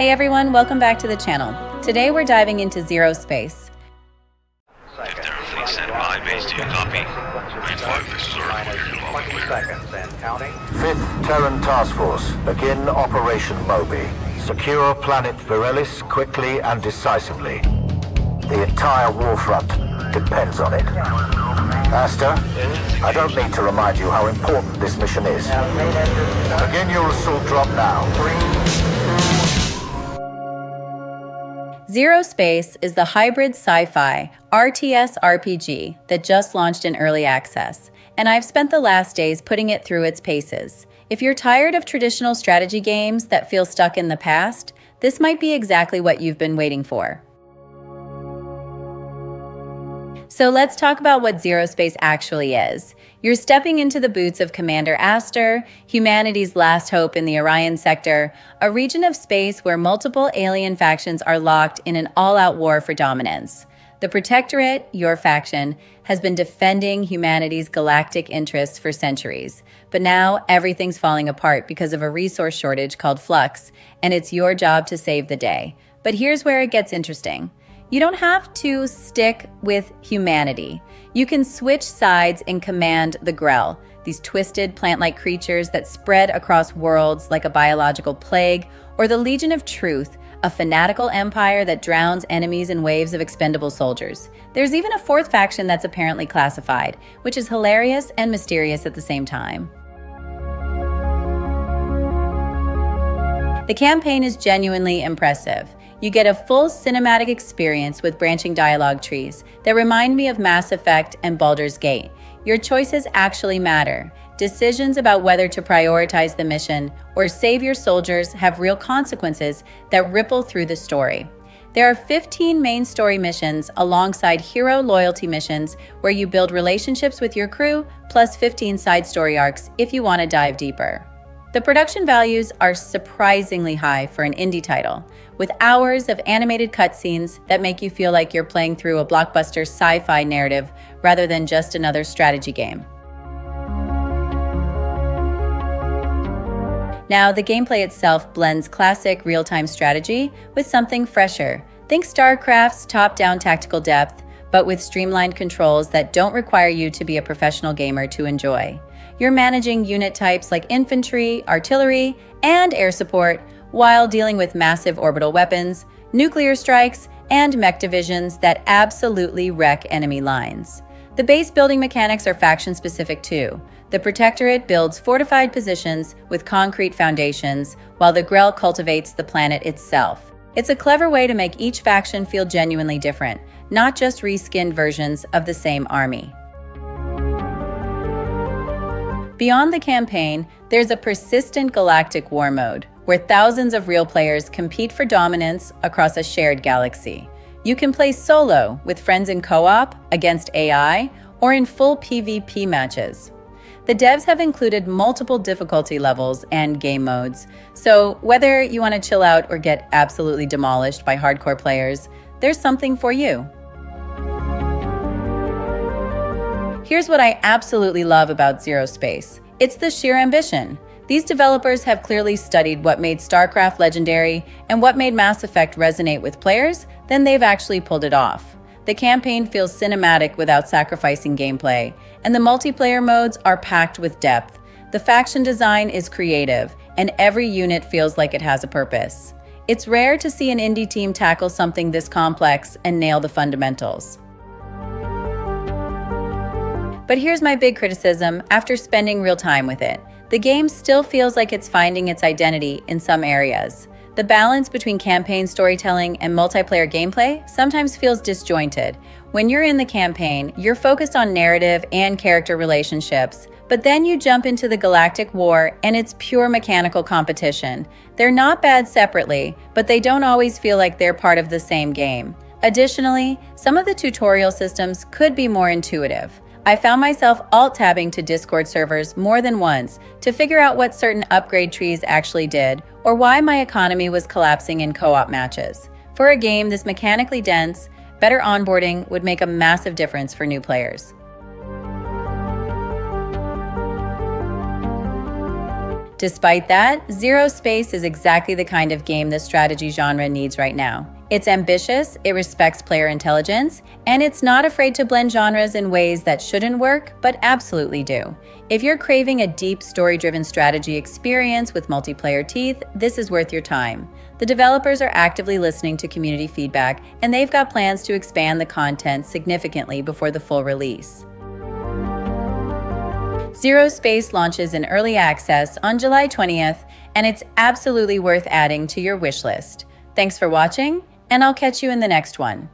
Hey everyone, welcome back to the channel. Today we're diving into ZeroSpace. If everything sent by base, do you copy? 9-5, this is Orion. 5th Terran Task Force, begin Operation Moby. Secure planet Virelis quickly and decisively. The entire warfront depends on it. Asta, I don't need to remind you how important this mission is. Begin your assault drop now. ZeroSpace is the hybrid sci-fi RTS RPG that just launched in early access, and I've spent the last days putting it through its paces. If you're tired of traditional strategy games that feel stuck in the past, this might be exactly what you've been waiting for. So let's talk about what ZeroSpace actually is. You're stepping into the boots of Commander Aster, humanity's last hope in the Orion sector, a region of space where multiple alien factions are locked in an all-out war for dominance. The Protectorate, your faction, has been defending humanity's galactic interests for centuries. But now everything's falling apart because of a resource shortage called flux, and it's your job to save the day. But here's where it gets interesting. You don't have to stick with humanity. You can switch sides and command the Grell, these twisted plant-like creatures that spread across worlds like a biological plague, or the Legion of Truth, a fanatical empire that drowns enemies in waves of expendable soldiers. There's even a fourth faction that's apparently classified, which is hilarious and mysterious at the same time. The campaign is genuinely impressive. You get a full cinematic experience with branching dialogue trees that remind me of Mass Effect and Baldur's Gate. Your choices actually matter. Decisions about whether to prioritize the mission or save your soldiers have real consequences that ripple through the story. There are 15 main story missions alongside hero loyalty missions where you build relationships with your crew, plus 15 side story arcs if you want to dive deeper. The production values are surprisingly high for an indie title, with hours of animated cutscenes that make you feel like you're playing through a blockbuster sci-fi narrative rather than just another strategy game. Now, the gameplay itself blends classic real-time strategy with something fresher. Think StarCraft's top-down tactical depth, but with streamlined controls that don't require you to be a professional gamer to enjoy. You're managing unit types like infantry, artillery, and air support while dealing with massive orbital weapons, nuclear strikes, and mech divisions that absolutely wreck enemy lines. The base building mechanics are faction-specific too. The Protectorate builds fortified positions with concrete foundations, while the Grell cultivates the planet itself. It's a clever way to make each faction feel genuinely different, not just reskinned versions of the same army. Beyond the campaign, there's a persistent galactic war mode, where thousands of real players compete for dominance across a shared galaxy. You can play solo with friends in co-op, against AI, or in full PvP matches. The devs have included multiple difficulty levels and game modes, so whether you want to chill out or get absolutely demolished by hardcore players, there's something for you. Here's what I absolutely love about ZeroSpace. It's the sheer ambition. These developers have clearly studied what made StarCraft legendary and what made Mass Effect resonate with players, then they've actually pulled it off. The campaign feels cinematic without sacrificing gameplay, and the multiplayer modes are packed with depth. The faction design is creative, and every unit feels like it has a purpose. It's rare to see an indie team tackle something this complex and nail the fundamentals. But here's my big criticism after spending real time with it. The game still feels like it's finding its identity in some areas. The balance between campaign storytelling and multiplayer gameplay sometimes feels disjointed. When you're in the campaign, you're focused on narrative and character relationships, but then you jump into the Galactic War and it's pure mechanical competition. They're not bad separately, but they don't always feel like they're part of the same game. Additionally, some of the tutorial systems could be more intuitive. I found myself alt-tabbing to Discord servers more than once to figure out what certain upgrade trees actually did or why my economy was collapsing in co-op matches. For a game this mechanically dense, better onboarding would make a massive difference for new players. Despite that, ZeroSpace is exactly the kind of game the strategy genre needs right now. It's ambitious, it respects player intelligence, and it's not afraid to blend genres in ways that shouldn't work, but absolutely do. If you're craving a deep, story-driven strategy experience with multiplayer teeth, this is worth your time. The developers are actively listening to community feedback, and they've got plans to expand the content significantly before the full release. ZeroSpace launches in early access on July 20th, and it's absolutely worth adding to your wish list. Thanks for watching, and I'll catch you in the next one.